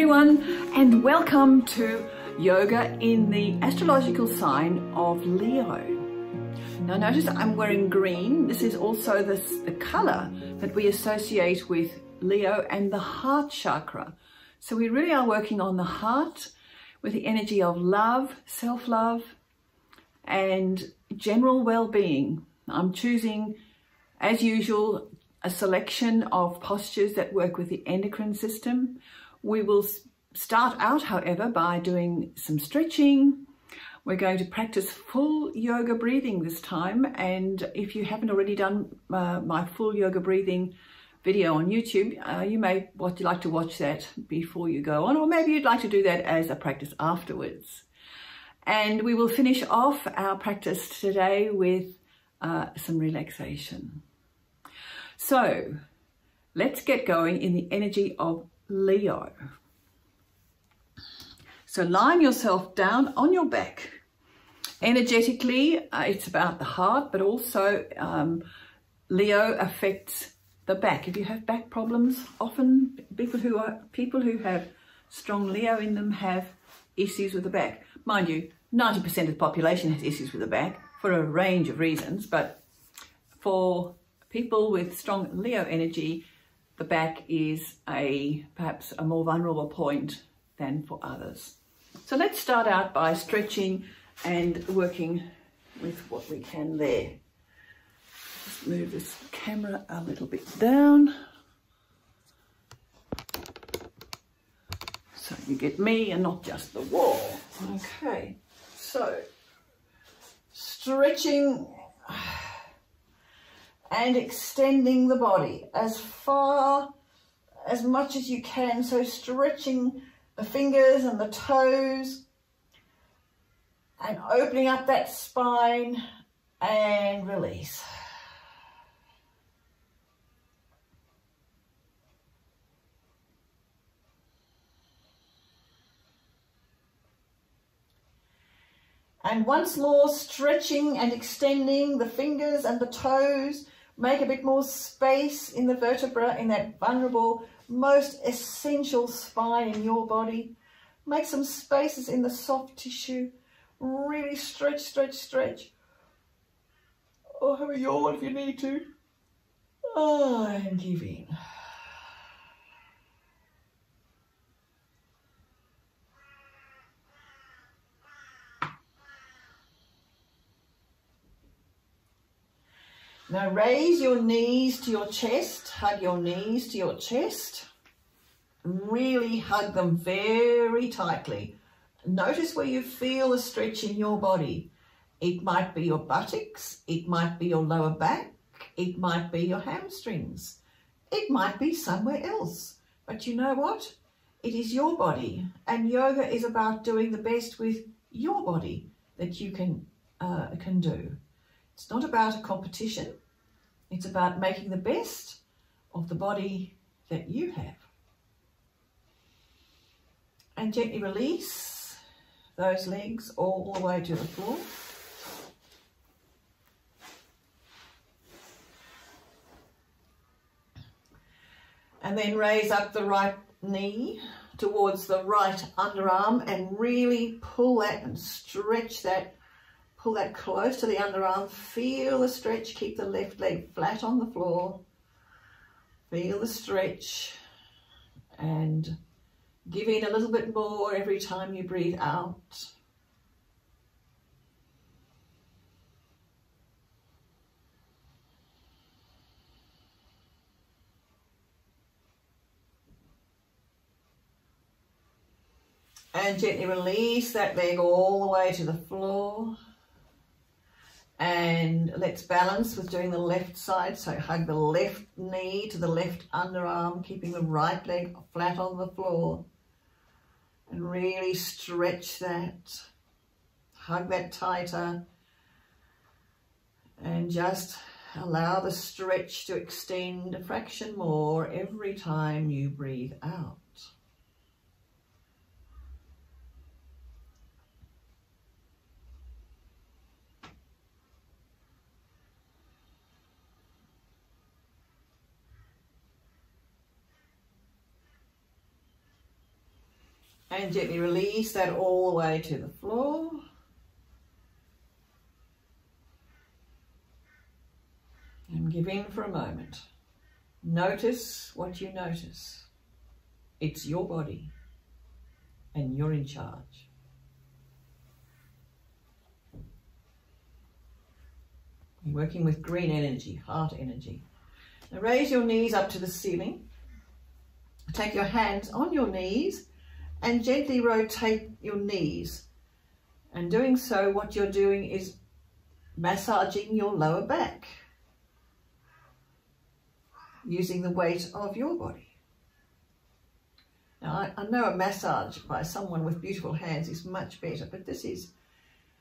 everyone, and welcome to yoga in the astrological sign of Leo. Now notice I'm wearing green. This is also the color that we associate with Leo and the heart chakra. So we really are working on the heart with the energy of love, self-love, and general well-being. I'm choosing, as usual, a selection of postures that work with the endocrine system. We will start out, however, by doing some stretching. We're going to practice full yoga breathing this time, and if you haven't already done my full yoga breathing video on YouTube, you may like to watch that before you go on, or maybe you'd like to do that as a practice afterwards. And we will finish off our practice today with some relaxation. So let's get going in the energy of Leo. So lying yourself down on your back. Energetically, it's about the heart, but also Leo affects the back. If you have back problems, often people who have strong Leo in them have issues with the back. Mind you, 90% of the population has issues with the back for a range of reasons, but for people with strong Leo energy, the back is perhaps a more vulnerable point than for others. So let's start out by stretching and working with what we can there. Just move this camera a little bit down so you get me and not just the wall. Okay, so stretching and extending the body as much as you can. So stretching the fingers and the toes and opening up that spine and release. And once more, stretching and extending the fingers and the toes. Make a bit more space in the vertebra, in that vulnerable, most essential spine in your body. Make some spaces in the soft tissue. Really stretch, stretch, stretch. Or have a yawn if you need to. Oh, and give in. Now raise your knees to your chest, hug your knees to your chest. Really hug them very tightly. Notice where you feel the stretch in your body. It might be your buttocks, it might be your lower back, it might be your hamstrings. It might be somewhere else. But you know what? It is your body, and yoga is about doing the best with your body that you can do. It's not about a competition. It's about making the best of the body that you have. And gently release those legs all the way to the floor. And then raise up the right knee towards the right underarm and really pull that and stretch that. Pull that close to the underarm. Feel the stretch. Keep the left leg flat on the floor. Feel the stretch and give in a little bit more every time you breathe out. And gently release that leg all the way to the floor. And let's balance with doing the left side. So hug the left knee to the left underarm, keeping the right leg flat on the floor. And really stretch that. Hug that tighter. And just allow the stretch to extend a fraction more every time you breathe out. And gently release that all the way to the floor. And give in for a moment. Notice what you notice. It's your body and you're in charge. You're working with green energy, heart energy. Now raise your knees up to the ceiling. Take your hands on your knees and gently rotate your knees. And doing so, what you're doing is massaging your lower back, using the weight of your body. Now, I know a massage by someone with beautiful hands is much better, but this is,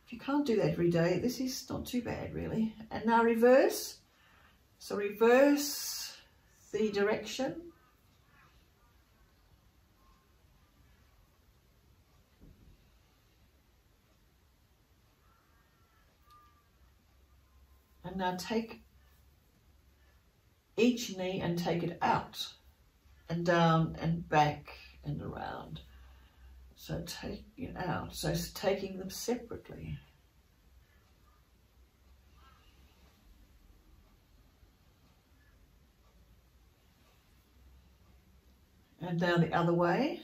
if you can't do that every day, this is not too bad, really. And now reverse. So reverse the direction. And now take each knee and take it out and down and back and around. So take it out. So it's taking them separately. And down the other way.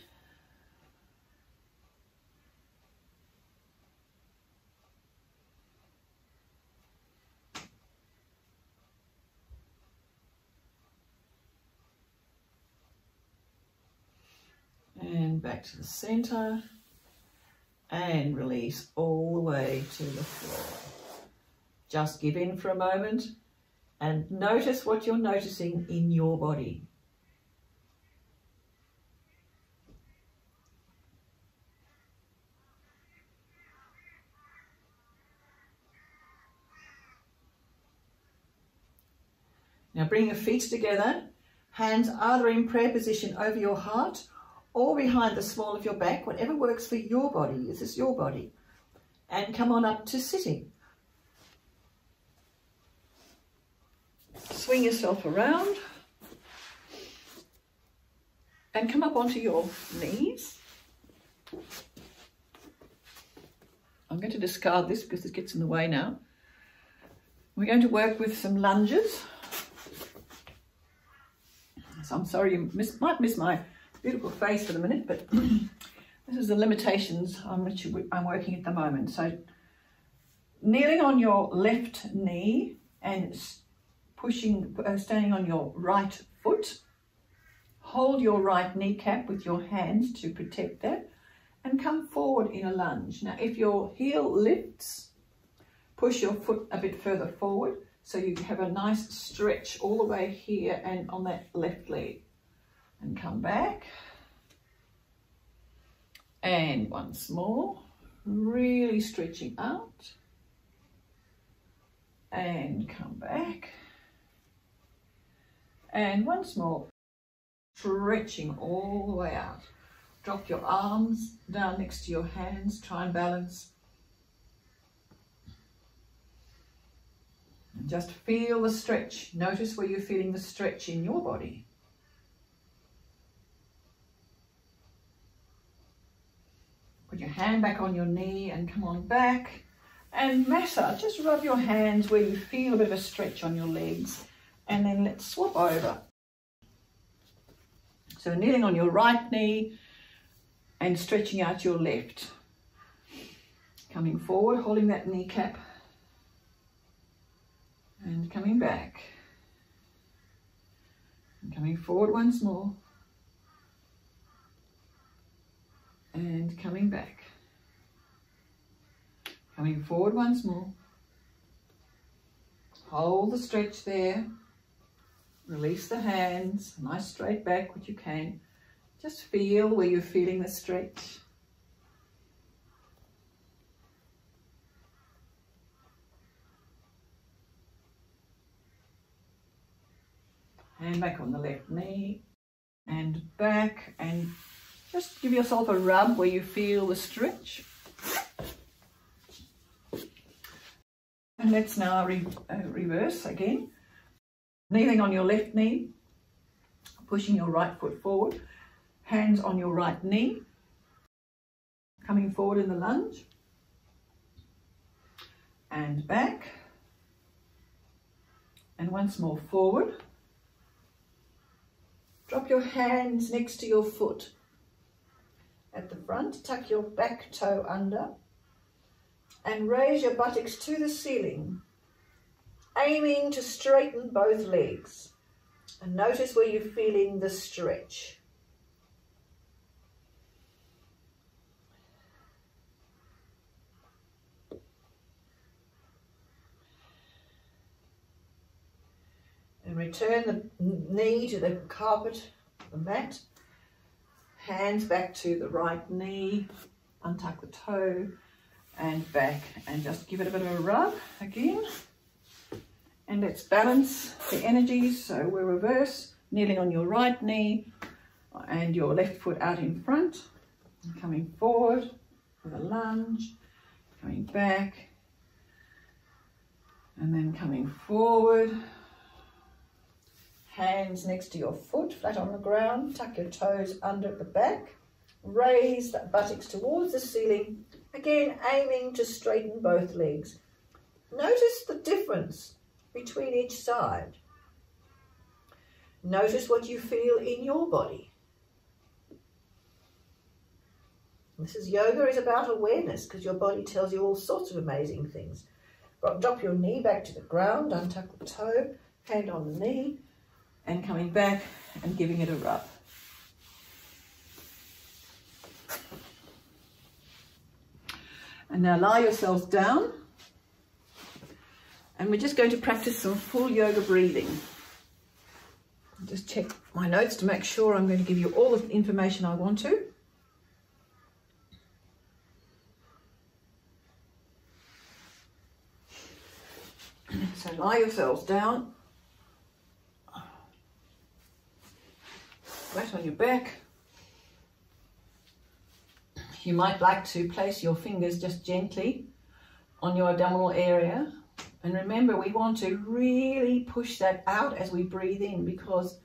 And back to the center and release all the way to the floor. Just give in for a moment and notice what you're noticing in your body. Now bring your feet together, hands either in prayer position over your heart or behind the small of your back, whatever works for your body. This is your body. And come on up to sitting. Swing yourself around and come up onto your knees. I'm going to discard this because it gets in the way now. We're going to work with some lunges. So I'm sorry you might miss my beautiful face for the minute, but this is the limitations on which I'm working at the moment. So kneeling on your left knee and standing on your right foot. Hold your right kneecap with your hands to protect that and come forward in a lunge. Now if your heel lifts, push your foot a bit further forward so you have a nice stretch all the way here and on that left leg. And come back. And once more, really stretching out. And come back. And once more, stretching all the way out. Drop your arms down next to your hands, try and balance. And just feel the stretch. Notice where you're feeling the stretch in your body. Put your hand back on your knee and come on back and massage. Just rub your hands where you feel a bit of a stretch on your legs and then let's swap over. So kneeling on your right knee and stretching out your left. Coming forward, holding that kneecap and coming back. And coming forward once more. And coming back. Coming forward once more. Hold the stretch there. Release the hands. Nice straight back, what you can. Just feel where you're feeling the stretch. Hand back on the left knee and back, and just give yourself a rub where you feel the stretch. And let's now reverse again. Kneeling on your left knee, pushing your right foot forward, hands on your right knee, Coming forward in the lunge. And back. And once more forward. Drop your hands next to your foot. At the front, tuck your back toe under. And raise your buttocks to the ceiling. Aiming to straighten both legs. And notice where you're feeling the stretch. And return the knee to the carpet, the mat. Hands back to the right knee. Untuck the toe and back. And just give it a bit of a rub again. And let's balance the energies. So we'll reverse, kneeling on your right knee and your left foot out in front. And coming forward with a lunge. Coming back. And then coming forward. Hands next to your foot, flat on the ground. Tuck your toes under at the back. Raise the buttocks towards the ceiling. Again, aiming to straighten both legs. Notice the difference between each side. Notice what you feel in your body. This is yoga is about awareness, because your body tells you all sorts of amazing things. Drop your knee back to the ground, untuck the toe, hand on the knee, and coming back and giving it a rub. And now lie yourselves down. And we're just going to practice some full yoga breathing. Just check my notes to make sure I'm going to give you all the information I want to. So lie yourselves down. Flat on your back. You might like to place your fingers just gently on your abdominal area. And remember, we want to really push that out as we breathe in, because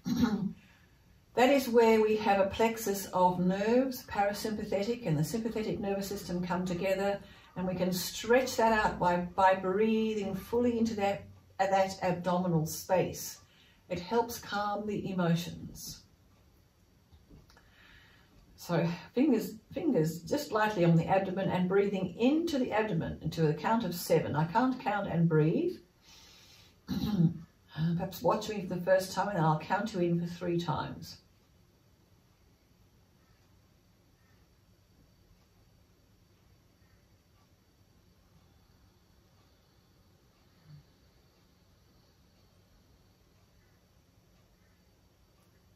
that is where we have a plexus of nerves, parasympathetic and the sympathetic nervous system come together, and we can stretch that out by breathing fully into that abdominal space. It helps calm the emotions. So fingers just lightly on the abdomen and breathing into the abdomen into the count of 7. I can't count and breathe. Perhaps watch me for the first time and I'll count you in for 3 times.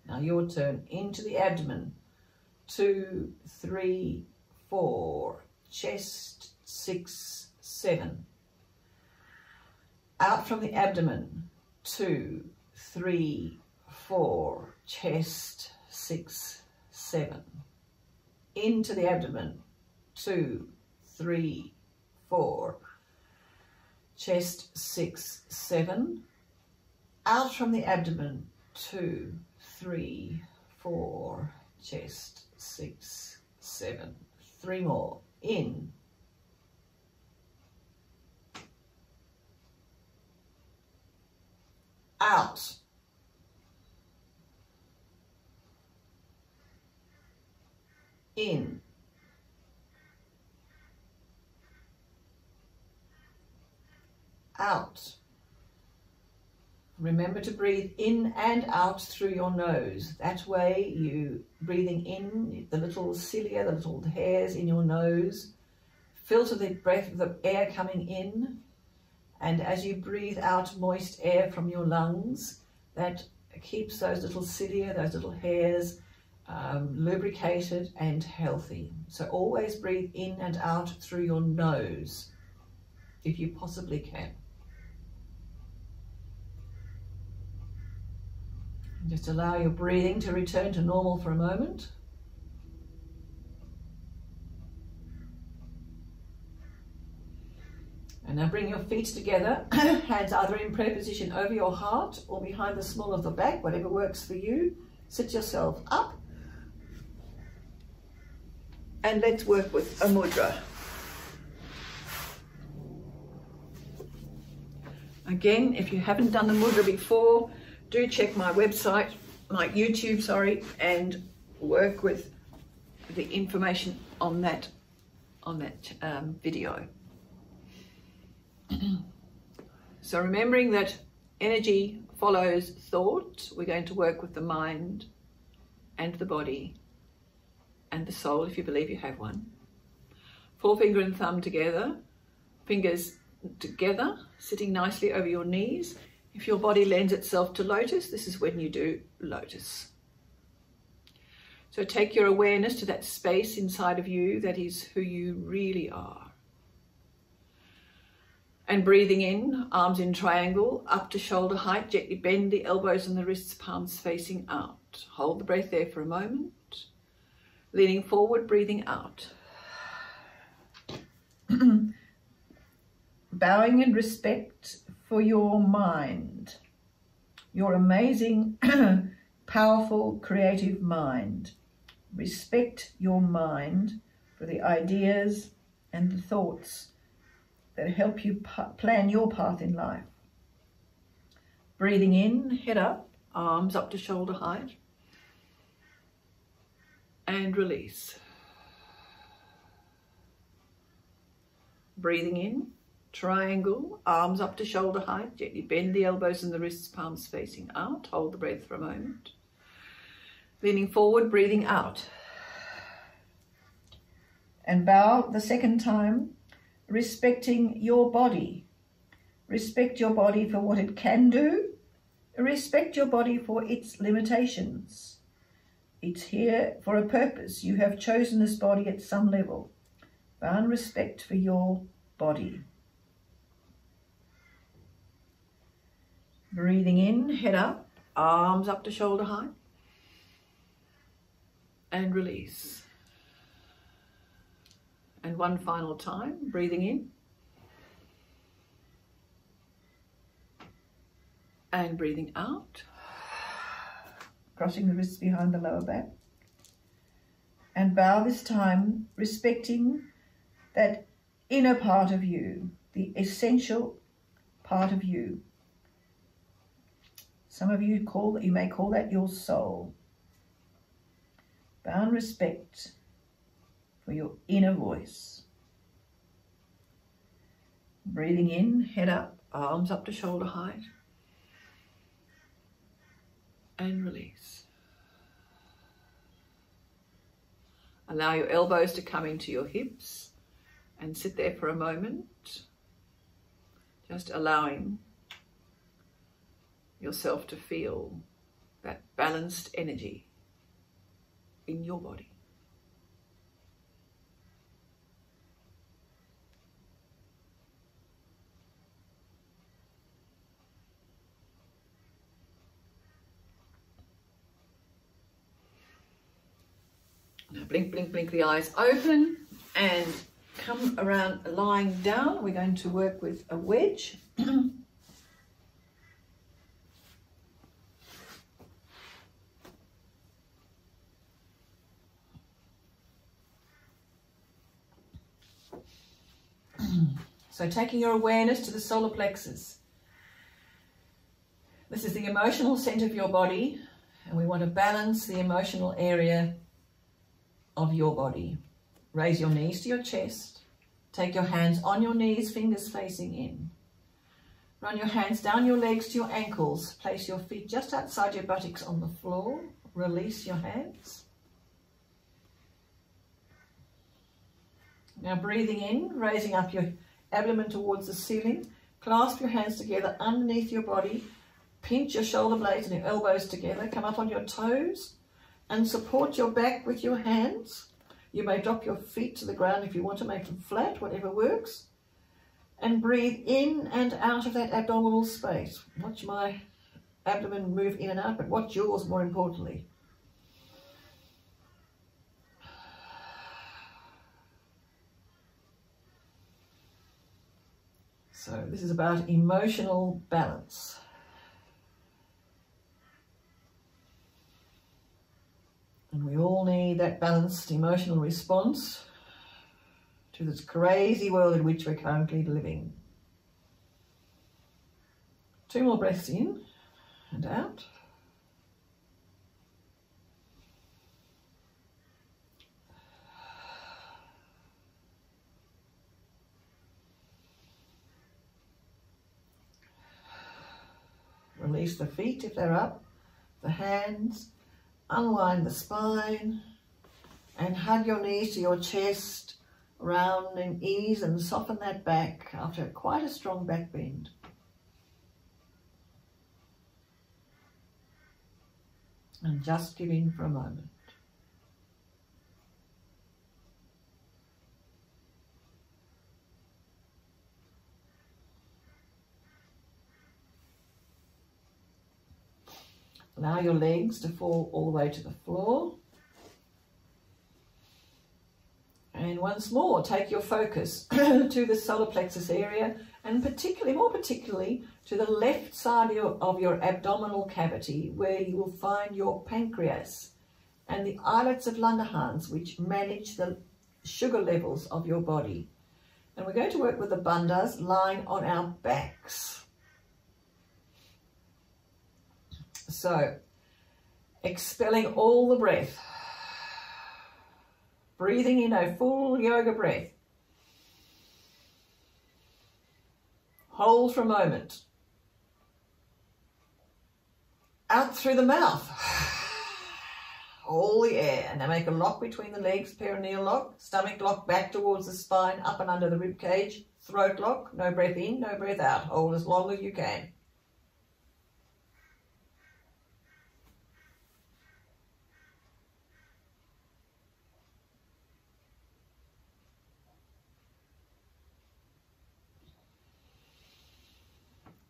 Now your turn, into the abdomen. 2, 3, 4, chest, 6, 7. Out from the abdomen. 2, 3, 4, chest, 6, 7. Into the abdomen. 2, 3, 4, chest, 6, 7. Out from the abdomen. 2, 3, 4, chest, 6, 7. 3 more. In. Out. In. Out. Remember to breathe in and out through your nose. That way you breathing in the little cilia, the little hairs in your nose. Filter the breath, the air coming in. And as you breathe out moist air from your lungs, that keeps those little cilia, those little hairs lubricated and healthy. So always breathe in and out through your nose, if you possibly can. Just allow your breathing to return to normal for a moment. And now bring your feet together, hands either in prayer position over your heart or behind the small of the back, whatever works for you. Sit yourself up. and let's work with a mudra. Again, if you haven't done the mudra before, do check my website, my YouTube, sorry, and work with the information on that video. So remembering that energy follows thought, we're going to work with the mind and the body and the soul, if you believe you have one. Forefinger and thumb together, fingers together, sitting nicely over your knees. If your body lends itself to lotus, this is when you do lotus. So take your awareness to that space inside of you that is who you really are. And breathing in, arms in triangle, up to shoulder height, gently bend the elbows and the wrists, palms facing out. Hold the breath there for a moment. Leaning forward, breathing out. Bowing in respect for your mind, your amazing, powerful, creative mind. Respect your mind for the ideas and the thoughts that help you plan your path in life. Breathing in, head up, arms up to shoulder height, and release. Breathing in, triangle, arms up to shoulder height, gently bend the elbows and the wrists, palms facing out. Hold the breath for a moment. Leaning forward, breathing out. And bow the second time, respecting your body. Respect your body for what it can do. Respect your body for its limitations. It's here for a purpose. You have chosen this body at some level. Bow in respect for your body. Breathing in, head up, arms up to shoulder height, and release. And one final time, breathing in, and breathing out, crossing the wrists behind the lower back, and bow this time, respecting that inner part of you, the essential part of you. Some of you may call that your soul. Bow in respect for your inner voice. Breathing in, head up, arms up to shoulder height, and release. Allow your elbows to come into your hips and sit there for a moment, just allowing yourself to feel that balanced energy in your body. Now blink, blink, blink the eyes open and come around lying down. We're going to work with a wedge. So taking your awareness to the solar plexus. This is the emotional center of your body, and we want to balance the emotional area of your body. Raise your knees to your chest. Take your hands on your knees, fingers facing in. Run your hands down your legs to your ankles. Place your feet just outside your buttocks on the floor. Release your hands. Now breathing in, raising up your abdomen towards the ceiling. Clasp your hands together underneath your body. Pinch your shoulder blades and your elbows together. Come up on your toes and support your back with your hands. You may drop your feet to the ground if you want to make them flat, whatever works. And breathe in and out of that abdominal space. Watch my abdomen move in and out, but watch yours more importantly. So this is about emotional balance. And we all need need that balanced emotional response to this crazy world in which we're currently living. 2 more breaths in and out. Release the feet if they're up, the hands, unwind the spine, and hug your knees to your chest, round and ease and soften that back after quite a strong back bend. And just give in for a moment. Allow your legs to fall all the way to the floor. And once more, take your focus to the solar plexus area, and more particularly to the left side of your abdominal cavity, where you will find your pancreas and the islets of Langerhans, which manage the sugar levels of your body. And we're going to work with the bandhas lying on our backs. So, expelling all the breath. Breathing in a full yoga breath. Hold for a moment. Out through the mouth. All the air. And now make a lock between the legs, perineal lock, stomach lock back towards the spine, up and under the rib cage, throat lock, no breath in, no breath out. Hold as long as you can.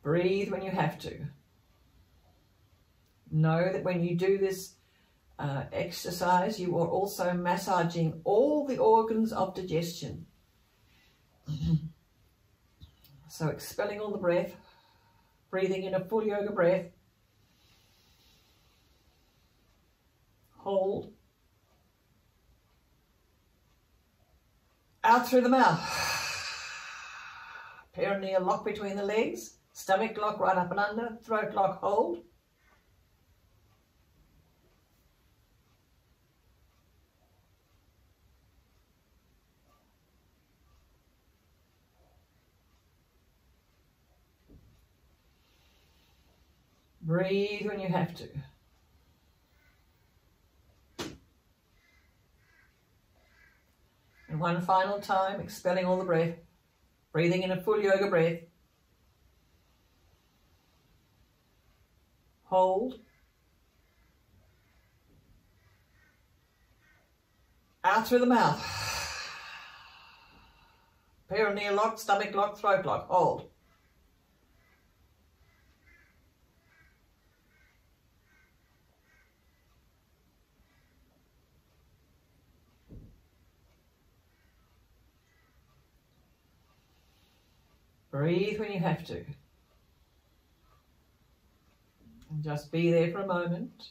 Breathe when you have to. Know that when you do this exercise, you are also massaging all the organs of digestion. So expelling all the breath, breathing in a full yoga breath. Hold. Out through the mouth. Perineal lock between the legs. Stomach lock right up and under, throat lock, hold. Breathe when you have to. And one final time, expelling all the breath, breathing in a full yoga breath. Hold. Out through the mouth. Perineal lock, stomach lock, throat lock. Hold. Breathe when you have to. And just be there for a moment.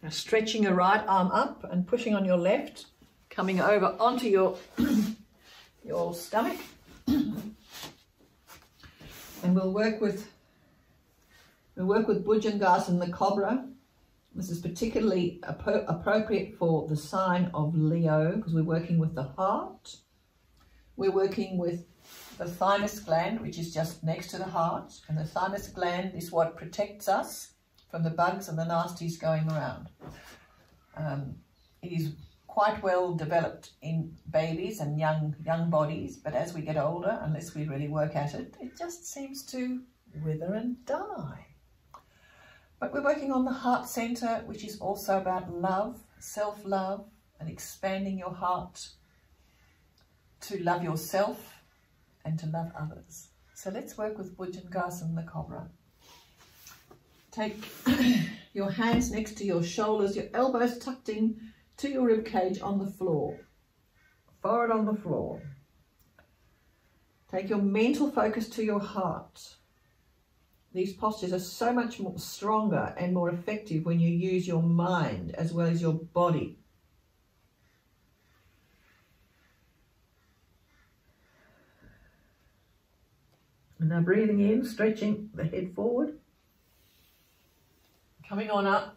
Now stretching your right arm up and pushing on your left, coming over onto your, your stomach. And we'll work with Bhujangasana, the Cobra. This is particularly appropriate for the sign of Leo because we're working with the heart. We're working with the thymus gland, which is just next to the heart. And the thymus gland is what protects us from the bugs and the nasties going around. It is quite well developed in babies and young bodies, but as we get older, unless we really work at it, it just seems to wither and die. But we're working on the heart center, which is also about love, self-love, and expanding your heart to love yourself and to love others. So let's work with Bhujangasana, the Cobra. Take your hands next to your shoulders, your elbows tucked in to your rib cage on the floor, forehead on the floor. Take your mental focus to your heart. These postures are so much more stronger and more effective when you use your mind as well as your body. And now breathing in, stretching the head forward. Coming on up.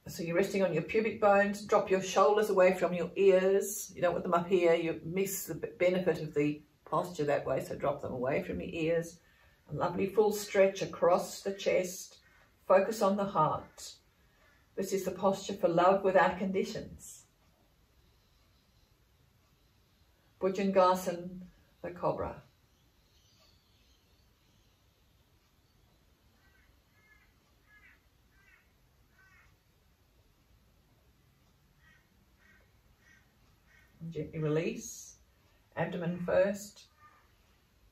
So you're resting on your pubic bones. Drop your shoulders away from your ears. You don't want them up here. You miss the benefit of the posture that way, so drop them away from your ears. A lovely full stretch across the chest. Focus on the heart. This is the posture for love without conditions. Bhujangasana, the Cobra. Gently release, abdomen first,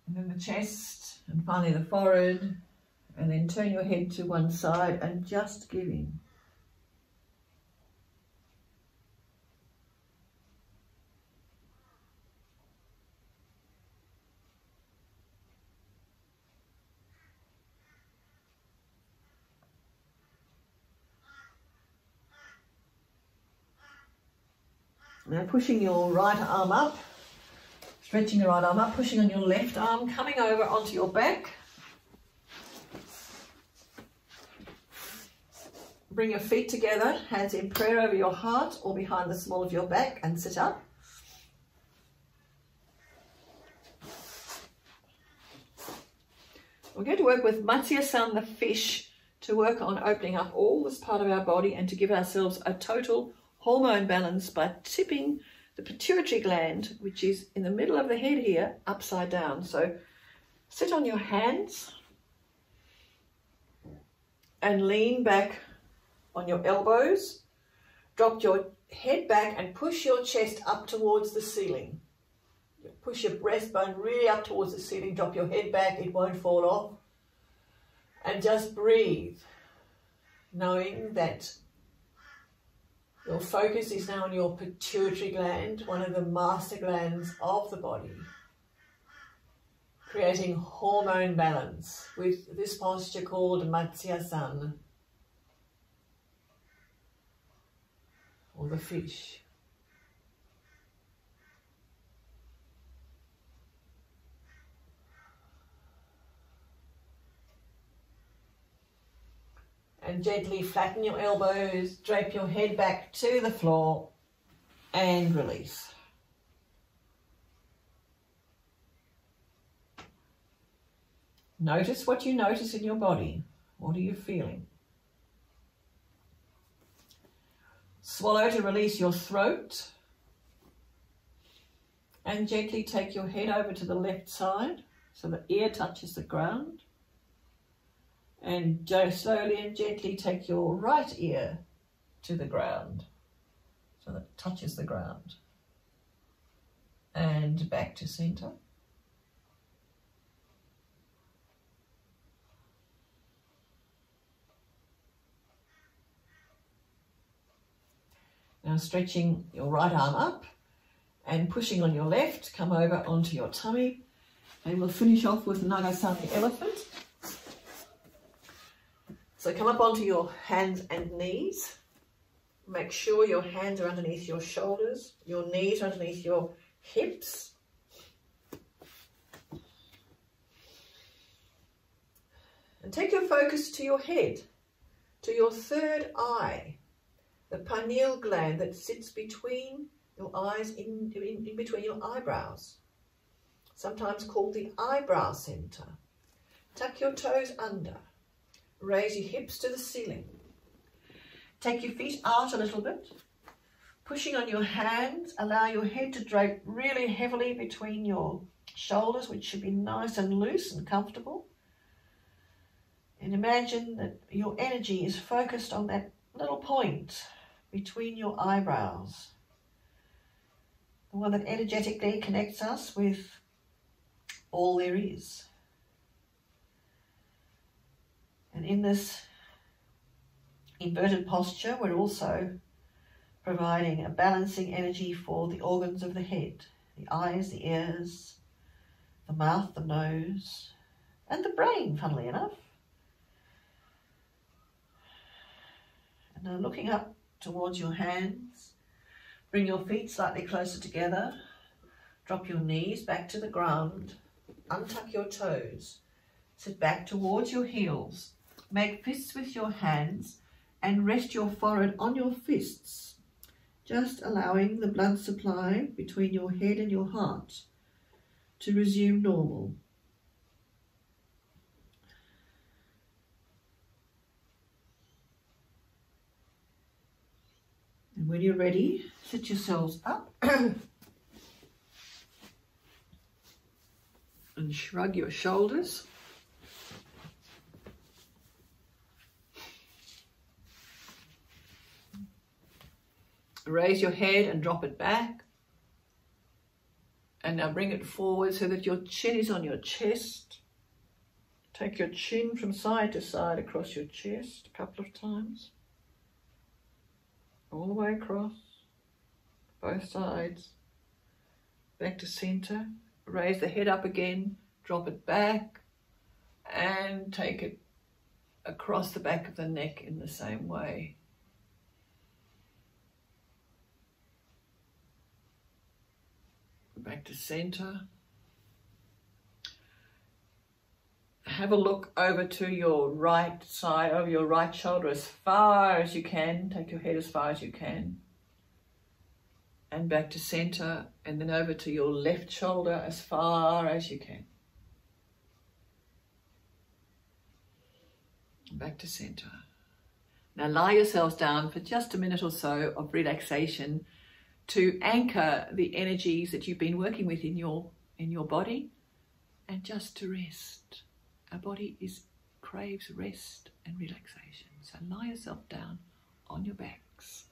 and then the chest, and finally the forehead, and then turn your head to one side and just give in. Now pushing your right arm up, stretching the right arm up, pushing on your left arm, coming over onto your back. Bring your feet together, hands in prayer over your heart or behind the small of your back, and sit up. We're going to work with Matsia Sunfish to work on opening up all this part of our body and to give ourselves a total hormone balance by tipping the pituitary gland, which is in the middle of the head here, upside down. So sit on your hands and lean back on your elbows. Drop your head back and push your chest up towards the ceiling. Push your breastbone really up towards the ceiling. Drop your head back, it won't fall off. And just breathe, knowing that your focus is now on your pituitary gland, one of the master glands of the body, creating hormone balance with this posture called Matsia Sun, or the fish. And gently flatten your elbows, drape your head back to the floor and release. Notice what you notice in your body. What are you feeling? Swallow to release your throat. And gently take your head over to the left side so the ear touches the ground. And slowly and gently take your right ear to the ground so that it touches the ground. And back to center. Now stretching your right arm up and pushing on your left, come over onto your tummy. And we'll finish off with Nagasaki Elephant. So come up onto your hands and knees. Make sure your hands are underneath your shoulders, your knees are underneath your hips. And take your focus to your head, to your third eye, the pineal gland that sits between your eyes, in between your eyebrows, sometimes called the eyebrow center. Tuck your toes under. Raise your hips to the ceiling. Take your feet out a little bit. Pushing on your hands, allow your head to drape really heavily between your shoulders, which should be nice and loose and comfortable. And imagine that your energy is focused on that little point between your eyebrows, the one that energetically connects us with all there is. And in this inverted posture, we're also providing a balancing energy for the organs of the head, the eyes, the ears, the mouth, the nose, and the brain, funnily enough. And now looking up towards your hands, bring your feet slightly closer together, drop your knees back to the ground, untuck your toes, sit back towards your heels, make fists with your hands and rest your forehead on your fists, just allowing the blood supply between your head and your heart to resume normal. And when you're ready, sit yourselves up and shrug your shoulders. Raise your head and drop it back. And now bring it forward so that your chin is on your chest. Take your chin from side to side across your chest a couple of times. All the way across, both sides. Back to center. Raise the head up again, drop it back, and take it across the back of the neck in the same way. Back to center. Have a look over to your right side, over your right shoulder as far as you can. Take your head as far as you can. And back to center, and then over to your left shoulder as far as you can. Back to center. Now lie yourselves down for just a minute or so of relaxation to anchor the energies that you've been working with in your body, and just to rest. Our body craves rest and relaxation. So lie yourself down on your backs.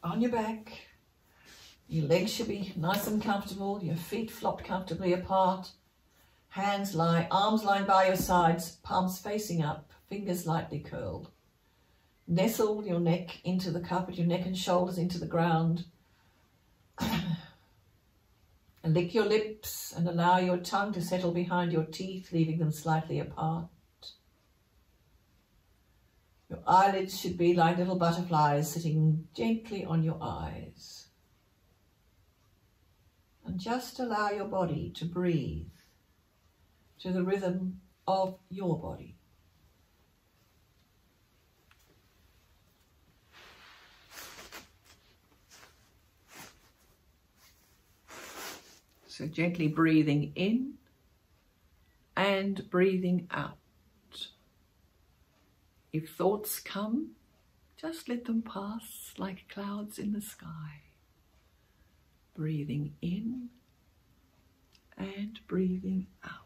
On your back, your legs should be nice and comfortable, your feet flopped comfortably apart, arms lying by your sides, palms facing up, fingers lightly curled. Nestle your neck into the carpet, your neck and shoulders into the ground. And lick your lips and allow your tongue to settle behind your teeth, leaving them slightly apart. Your eyelids should be like little butterflies sitting gently on your eyes. And just allow your body to breathe to the rhythm of your body. So gently breathing in and breathing out. If thoughts come, just let them pass like clouds in the sky. Breathing in and breathing out.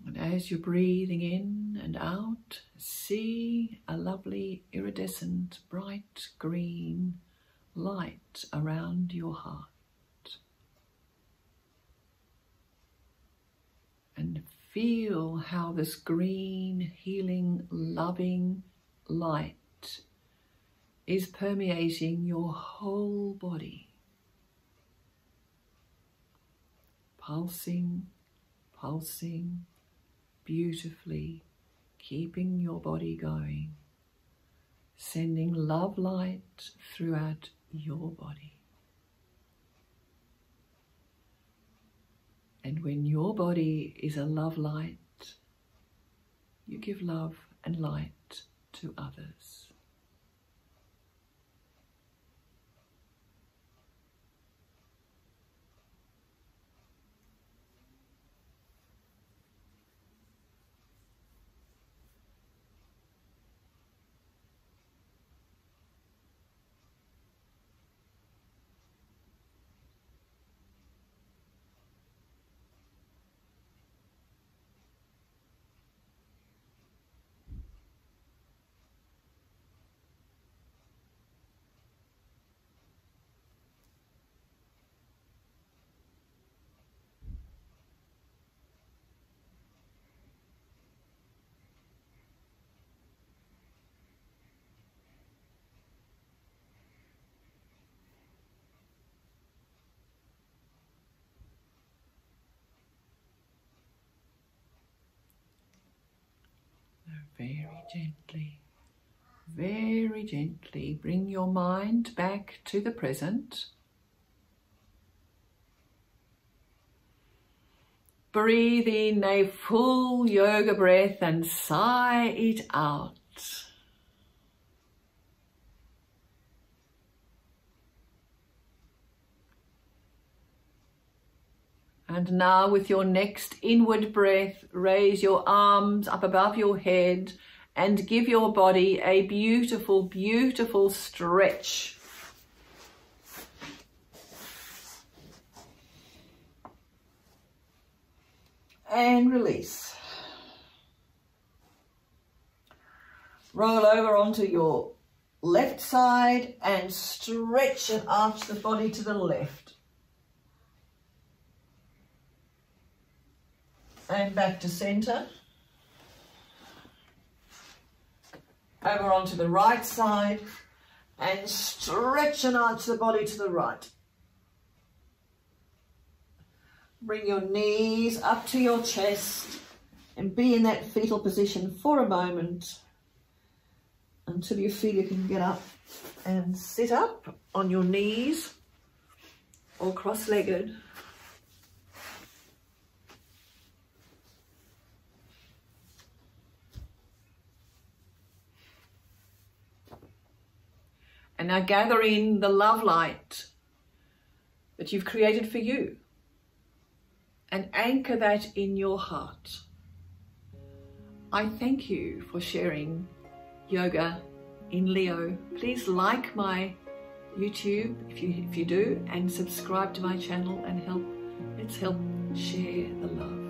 And as you're breathing in and out, see a lovely iridescent bright green light around your heart. And feel how this green, healing, loving light is permeating your whole body. Pulsing, pulsing, beautifully, keeping your body going, sending love light throughout your body. And when your body is a love light, you give love and light to others. very gently bring your mind back to the present. Breathe in a full yoga breath and sigh it out. And now with your next inward breath, raise your arms up above your head and give your body a beautiful, beautiful stretch. And release. Roll over onto your left side and stretch and arch the body to the left. And back to center. Over onto the right side and stretch and arch the body to the right. Bring your knees up to your chest and be in that fetal position for a moment until you feel you can get up and sit up on your knees or cross-legged. And now gather in the love light that you've created for you and anchor that in your heart. I thank you for sharing yoga in Leo. Please like my YouTube if you do, and subscribe to my channel and let's help share the love.